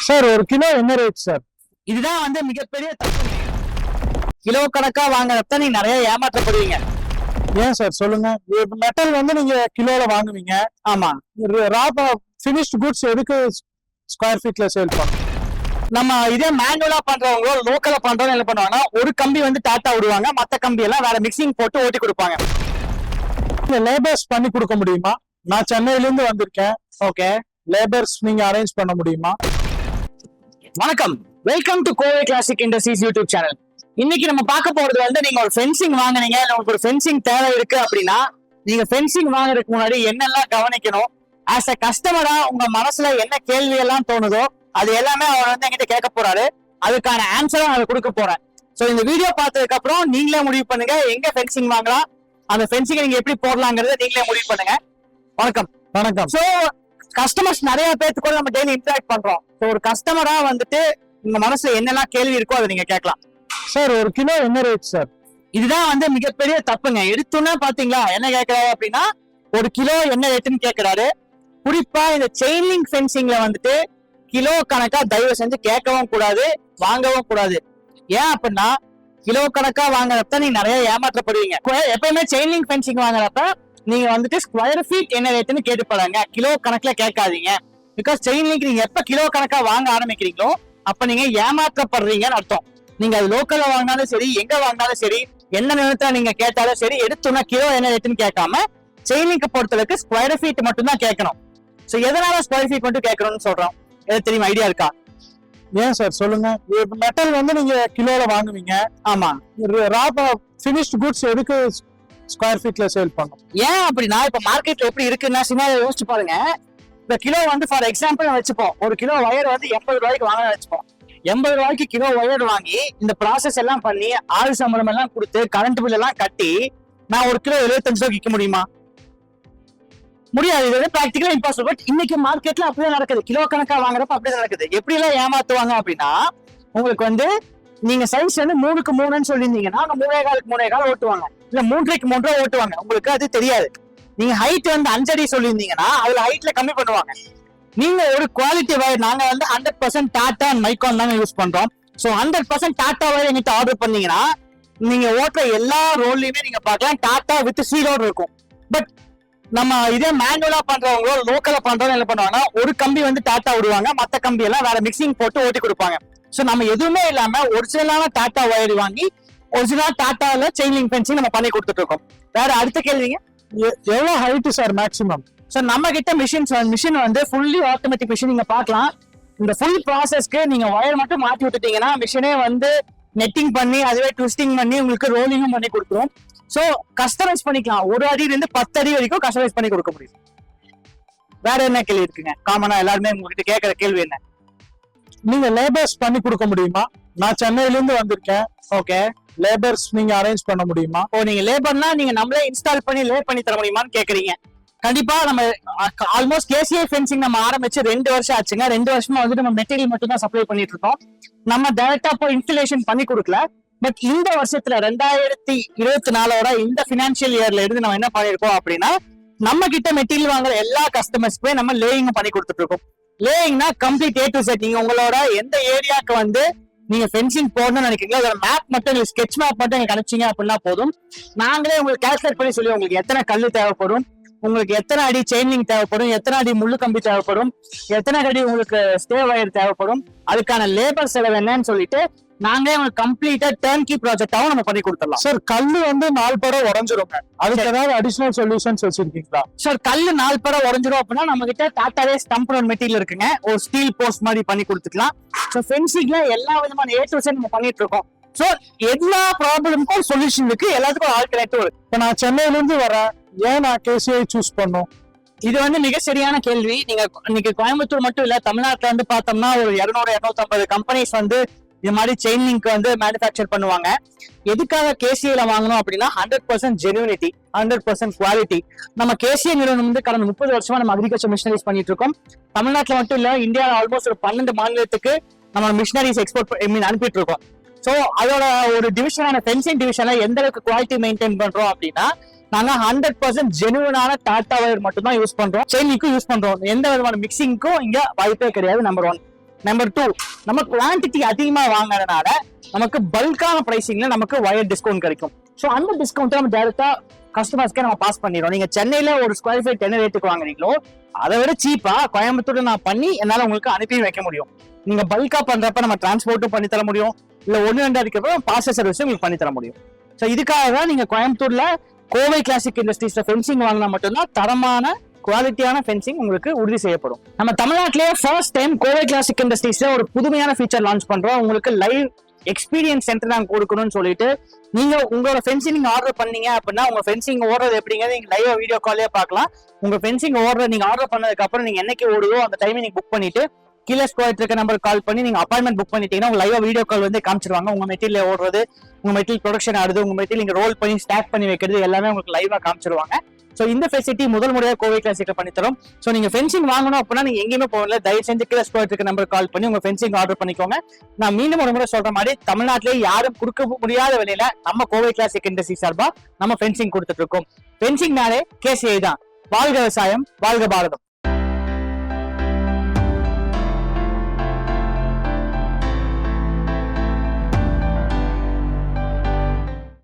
Sir ஒரு kilo என்ன rate sir? இதுதான் மிகப்பெரிய தப்பு. கிலோ கணக்கா வாங்குறப்ப நீங்க நிறைய ஏமாற்றப்படுவீங்க. ஏன் சார் சொல்லுங்க. மெட்டல் நீங்க கிலோல வாங்குவீங்க. ஆமா, ரா ஃபினிஷ்ட் குட்ஸ் எதுக்கு ஸ்கொயர் ஃபீட்ல சேல் பண்ணும்? நம்ம இதே மேனுவலா பண்றவங்களோ லோக்கலா பண்றவங்க என்ன பண்ணுவாங்கன்னா ஒரு கம்பி டாட்டா விடுவாங்க, மத்த கம்பி எல்லாம் வேற மிக்சிங் போட்டு ஓட்டி கொடுப்பாங்க. லேபர்ஸ் பண்ணி கொடுக்க முடியுமா? நான் சென்னையில இருந்து வந்திருக்கேன். ஓகே, லேபர்ஸ் நீங்க அரேஞ்ச் பண்ண முடியுமா? வணக்கம், welcome to Kovai classic industries YouTube channel. இன்னைக்கு நம்ம பார்க்க போறது நீங்க ஒரு ஃபென்சிங் வாங்குனீங்க, உங்களுக்கு ஒரு ஃபென்சிங் தேவை இருக்கு அப்படின்னா நீங்க ஃபென்சிங் வாங்குறதுக்கு முன்னாடி என்னெல்லாம் கவனிக்கணும், ஆஸ் அ கஸ்டமரா உங்க மனசுல என்ன கேள்வி எல்லாம் தோணுதோ அது எல்லாமே அவர் என்கிட்ட கேட்க போறாரு. அதுக்கான ஆன்சரும் அதை கொடுக்க போறேன். சோ இந்த வீடியோ பார்த்ததுக்கு அப்புறம் நீங்களே முடிவு பண்ணுங்க எங்க ஃபென்சிங் வாங்கலாம், அந்த ஃபென்சிங் நீங்க எப்படி போடலாங்கிறத நீங்களே முடிவு பண்ணுங்க. வணக்கம். வணக்கம். சோ கஸ்டமர்ஸ் நிறைய பேருக்கு கூட நம்ம டெய்லி இன்டராக்ட் பண்றோம். ஸோ ஒரு கஸ்டமரா உங்க மனசுல என்னெல்லாம் கேள்வி இருக்கோ அதை நீங்க கேட்கலாம். சார் ஒரு கிலோ என்ன ரேட் சார்? இதுதான் மிகப்பெரிய தப்புங்க. எடுத்தோன்னா பாத்தீங்களா என்ன கேட்கறாரு அப்படின்னா ஒரு கிலோ என்ன ரேட்டுன்னு கேட்கிறாரு. குறிப்பா இந்த செயின் லிங்க் ஃபென்சிங்ல கிலோ கணக்கா தயவு செஞ்சு கேட்கவும் கூடாது, வாங்கவும் கூடாது. ஏன் அப்படின்னா கிலோ கணக்கா வாங்குறப்ப நீங்க நிறைய ஏமாற்றப்படுவீங்க. எப்பயுமே செயின் லிங்க் ஃபென்சிங் வாங்குறப்ப நீங்க ஸ்கொயர் ஃபீட் என்ன ரேட்டுன்னு கேட்டு போறாங்க, கிலோ கணக்குல கேட்காதீங்க. பிகாஸ் செயின் லிங்க் நீங்க எப்ப கிலோ கணக்கா வாங்க ஆரம்பிக்கிறீங்களோ அப்ப நீங்க ஏமாற்றப்படுறீங்கன்னு அர்த்தம். நீங்க அது லோக்கல்ல வாங்கினாலும் சரி, எங்க வாங்கினாலும் சரி, என்ன நிமிடத்துல நீங்க கேட்டாலும் சரி, எடுத்தோன்னா கிலோ என்ன ரேட்டுன்னு கேட்காம செயின் லிங்க் பொறுத்தளவுக்கு ஸ்கொயர் ஃபீட் மட்டும் தான் கேட்கணும். சோ எதனால ஸ்கொயர் ஃபீட் மட்டும் கேட்கணும்னு சொல்றோம், எது தெரியுமா? ஐடியா இருக்கா? ஏன் சார் சொல்லுங்க. மெட்டல் நீங்க கிலோல வாங்குவீங்க. ஆமா, ரா ஃபினிஷ்ட் குட்ஸ் எதுக்கு ஸ்கொயர் ஃபீட்ல சேல் பண்ணும்? ஏன் அப்படின்னா இப்ப மார்க்கெட்ல எப்படி இருக்குன்னா சின்ன யோசிச்சு பாருங்க. இந்த கிலோ ஃபார் எக்ஸாம்பிள் வச்சுப்போம், ஒரு கிலோ ஒயர் 80 ரூபாய்க்கு வாங்க வச்சுப்போம். 80 ரூபாய்க்கு கிலோ ஒயர் வாங்கி இந்த ப்ராசஸ் எல்லாம் பண்ணி ஆள் சம்பளம் எல்லாம் கொடுத்து கரண்ட் பில் எல்லாம் கட்டி நான் ஒரு கிலோ 75 ரூபாய்க்கு விற்க முடியுமா? முடியாது. இது பிராக்டிகலா இம்பாசிபிள். பட் இன்னைக்கு மார்க்கெட்ல அப்படியே நடக்குது. கிலோ கணக்கா வாங்குறப்ப அப்படியே நடக்குது. எப்படி எல்லாம் ஏமாத்துவாங்க அப்படின்னா உங்களுக்கு நீங்க சைஸ் 3க்கு 3ன்னு சொல்லியிருந்தீங்கன்னா 3.25க்கு 3.25 ஓட்டுவாங்க, இல்ல 3க்கு 3 ஓட்டுவாங்க. உங்களுக்கு அது தெரியாது. நீங்க ஹைட் 5 அடி சொல்லியிருந்தீங்கன்னா அதுல ஹைட்ல கம்மி பண்ணுவாங்க. நீங்க ஒரு குவாலிட்டி வயர் நாங்க 100% டாடா அண்ட் மைக்கான் தாங்க யூஸ் பண்றோம். சோ 100% டாடா வயர் எங்கிட்ட ஆர்டர் பண்ணீங்கன்னா நீங்க ஓட்டுற எல்லா ரோல்லையுமே நீங்க பார்க்கலாம் டாடா வித் சீலோடு இருக்கும். பட் நம்ம இதே மேனுவலா பண்றவங்களோ லோக்கலா பண்றவங்க என்ன பண்ணுவாங்கன்னா ஒரு கம்பி டாட்டா விடுவாங்க, மத்த கம்பி எல்லாம் வேற மிக்சிங் போட்டு ஓட்டி கொடுப்பாங்க. சோ நம்ம எதுவுமே இல்லாம ஒரிஜினலான டாட்டா ஒயர் வாங்கி ஒரிஜினல் டாட்டால செயின் லிங்க் ஃபென்சிங் நம்ம பண்ணி கொடுத்துட்டு இருக்கோம். வேற அடுத்த கேள்விங்க, எவ்வளவு ஹைட் சார் மேக்ஸிமம்? சோ நம்ம கிட்ட மிஷின் ஃபுல்லி ஆட்டோமேட்டிக் மிஷின். நீங்க பார்க்கலாம், இந்த ஃபுல் ப்ராசஸ்க்கு நீங்க ஒயர் மட்டும் மாத்தி விட்டுட்டீங்கன்னா மிஷினே நெட்டிங் பண்ணி அதுவே ட்விஸ்டிங் பண்ணி உங்களுக்கு ரோலிங்கும் பண்ணி கொடுத்துரும். சோ கஸ்டமைஸ் பண்ணிக்கலாம். 1 அடியில இருந்து 10 அடி வரைக்கும் கஸ்டமைஸ் பண்ணி கொடுக்க முடியும். வேற என்ன கேள்வி இருக்குங்க? காமனா எல்லாருமே உங்ககிட்ட கேட்கற கேள்வி என்ன? நீங்க லேபர்ஸ் பண்ணி கொடுக்க முடியுமா? நான் சென்னையில இருந்து வந்திருக்கேன். ஓகே, லேபர்ஸ் நீங்க அரேஞ்ச் பண்ண முடியுமா? நீங்க லேபர்னா நீங்க நம்மளே இன்ஸ்டால் பண்ணி லே பண்ணி தர முடியுமான்னு கேக்குறீங்க. கண்டிப்பா. நம்ம ஆல்மோஸ்ட் கேசிஐ ஃபென்சிங் நம்ம ஆரம்பிச்சு 2 வருஷம் ஆச்சுங்க. 2 வருஷமா நம்ம மெட்டீரியல் மட்டும் தான் சப்ளை பண்ணிட்டு இருக்கோம். நம்ம டைரக்டா போய் இன்ஸ்டலேஷன் பண்ணி கொடுக்கல. பட் இந்த வருஷத்துல 2024 இந்த பினான்சியல் இயர்ல இருந்து நம்ம என்ன பண்ணிருக்கோம் அப்படின்னா நம்ம கிட்ட மெட்டீரியல் வாங்குற எல்லா கஸ்டமர்ஸ்க்குமே நம்ம லேயிங் பண்ணி கொடுத்துட்டு இருக்கோம். லேயிங்னா கம்ப்ளீட் A to Z. நீங்க உங்களோட எந்த ஏரியாவுக்கு நீங்க ஃபென்சிங் போடணும்னு நினைக்கிறீங்களோ அதோட மேப் மட்டும், ஸ்கெட்ச் மேப் மட்டும் நீங்க அனுப்பிச்சீங்க அப்படின்னா போதும். நாங்களே உங்களுக்கு கால்குலேட் பண்ணி சொல்லி உங்களுக்கு எத்தனை கல்லு தேவைப்படும், உங்களுக்கு எத்தனை அடி செயின் லிங்க் தேவைப்படும், எத்தனை அடி முள்ளு கம்பி தேவைப்படும், எத்தனை அடி உங்களுக்கு ஸ்டே வயர் தேவைப்படும், அதுக்கான லேபர் செலவு என்னன்னு சொல்லிட்டு நாங்களே உங்களுக்கு கம்ப்ளீட்டா டர்ன்கி ப்ராஜெக்டாவும் நம்ம பண்ணி கொடுத்துடலாம். சார் கல்லு 4 படம் உடஞ்சிரும், அதுக்கு ஏதாவது அடிஷனல் சொல்யூஷன்ஸ் வச்சிருக்கீங்களா? சார் கல்லு 4 படம் உடஞ்சிரும் அப்படின்னா நம்ம கிட்ட டாட்டாவே ஸ்டம்ப் மெட்டீரியல் இருக்குங்க, ஒரு ஸ்டீல் போஸ்ட் மாதிரி பண்ணி கொடுத்துக்கலாம். ஸோ ஃபென்சிங்ல எல்லா விதமான A to Z நம்ம பண்ணிட்டு இருக்கோம். சோ எல்லா ப்ராப்ளமுக்கும் சொல்யூஷன் இருக்கு, எல்லாத்துக்கும் ஆல்டர்னேட்டிவ் இருக்கு. இப்ப நான் சென்னையில இருந்து வரேன், ஏன் நான் கேசிஐ சூஸ் பண்ணும்? இது மிக சரியான கேள்வி. நீங்க இன்னைக்கு கோயம்புத்தூர் மட்டும் இல்ல, தமிழ்நாட்டுல பார்த்தோம்னா ஒரு 200-250 கம்பெனிஸ் இது மாதிரி செயின் லிங்க் மேனுஃபேக்சர் பண்ணுவாங்க. எதுக்காக கேசிஐல வாங்கணும் அப்படின்னா 100% ஜெனுவினிட்டி, 100% குவாலிட்டி. நம்ம கேசிஐ நிறுவனம் கடந்த 30 வருஷமா நம்ம அக்ரிகல்ச்சர் மிஷினரிஸ் பண்ணிட்டு இருக்கோம். தமிழ்நாட்டுல மட்டும் இல்ல, இந்தியாவில் ஆல்மோஸ்ட் ஒரு 12 மாநிலத்துக்கு நம்ம மிஷினரிஸ் எக்ஸ்போர்ட் அனுப்பிட்டு இருக்கோம். சோ அதோட ஒரு டிவிஷனான ஃபென்சிங் டிவிஷன்ல எந்த அளவுக்கு குவாலிட்டி மெயின்டைன் பண்றோம் அப்படின்னா நாங்க 100% ஜெனுவனான டாட்டா வயர் மட்டும் தான் யூஸ் பண்றோம். செயின் லிங்க்கும் யூஸ் பண்றோம். எந்த விதமான மிக்சிங்க்கும் இங்க வாய்ப்பே கிடையாது. நம்பர் 1. நம்பர் 2, நம்ம குவான்டிட்டி அதிகமா வாங்குறதுனால நமக்கு பல்கான பிரைசிங்ல நமக்கு வயர் டிஸ்கவுண்ட் கிடைக்கும். ஸோ அந்த டிஸ்கவுண்ட் நம்ம டைரக்டா கஸ்டமர்ஸ்க்கே நம்ம பாஸ் பண்ணிடுறோம். நீங்க சென்னையில ஒரு ஸ்கொயர் ஃபீட் என்ன ரேட்டுக்கு வாங்குறீங்களோ அதை விட சீப்பா கோயம்புத்தூர்ல நான் பண்ணி என்னால உங்களுக்கு அனுப்பி வைக்க முடியும். நீங்க பல்கா பண்றப்ப நம்ம டிரான்ஸ்போர்ட்டும் பண்ணி தர முடியும், இல்ல 1-2 இருக்கிறப்ப பார்சல் சர்வீஸும் உங்களுக்கு பண்ணி தர முடியும். ஸோ இதுக்காக தான் நீங்க கோயம்புத்தூர்ல கோவை கிளாசிக் இண்டஸ்ட்ரீஸ்ல ஃபென்சிங் வாங்கினா மட்டும்தான் தரமான குவாலிட்டியான ஃபென்சிங் உங்களுக்கு உறுதி செய்யப்படும். நம்ம தமிழ்நாட்டிலேயே ஃபர்ஸ்ட் டைம் கோவை கிளாசிக் இண்டஸ்ட்ரீஸ்ல ஒரு புதுமையான ஃபீச்சர் லான்ச் பண்றோம். உங்களுக்கு லைவ் எக்ஸ்பீரியன்ஸ் சென்டர் நாங்க கொடுக்கணும்னு சொல்லிட்டு நீங்க உங்களோட ஃபென்சிங் நீங்க ஆர்டர் பண்ணீங்க அப்படின்னா உங்க ஃபென்சிங் ஓடுறது எப்படிங்கிறது நீங்க லைவ் வீடியோ காலே பார்க்கலாம். உங்க ஃபென்சிங் ஓடுறது நீங்க ஆர்டர் பண்ணதுக்கு அப்புறம் நீங்க என்னைக்கு ஓடுதோ அந்த டைம் நீங்க புக் பண்ணிட்டு கீழே ஸ்கொயர் இருக்க நம்பர் கால் பண்ணி நீங்க அப்பாயின்மெண்ட் புக் பண்ணிட்டீங்கன்னா உங்க லைவ் வீடியோ கால் வந்து காமிச்சிருவாங்க. உங்க மெட்டீரியல் ஓடுறது, உங்க மெட்டீரியல் ப்ரொடக்ஷன் ஆடுது, உங்க மெட்டீரியல் நீங்க ரோல் பண்ணி ஸ்டாக் பண்ணி வைக்கிறது எல்லாமே உங்களுக்கு லைவா காமிச்சிருவாங்க. ஸோ இந்த ஃபெசிலிட்டி முதல் முறையாக கோவை கிளாசிக்ல பண்ணி தரோம். ஸோ நீங்க ஃபென்சிங் வாங்கணும் அப்படின்னா நீங்க எங்கேயுமே போகல, தயவு செஞ்சு கீழே ஸ்கொயர் இருக்க நம்பர் கால் பண்ணி உங்க ஃபென்சிங் ஆர்டர் பண்ணிக்கோங்க. நான் மீண்டும் ஒரு முறை சொல்ற மாதிரி தமிழ்நாட்டிலே யாரும் கொடுக்க முடியாத விலையில நம்ம கோவை கிளாசிக் இண்டஸ்ட்ரி சார்பா நம்ம ஃபென்சிங் கொடுத்துட்டு இருக்கோம். ஃபென்சிங்னாலே கேசிஐ தான். வாழ்க விவசாயம், வாழ்க பாரதம்.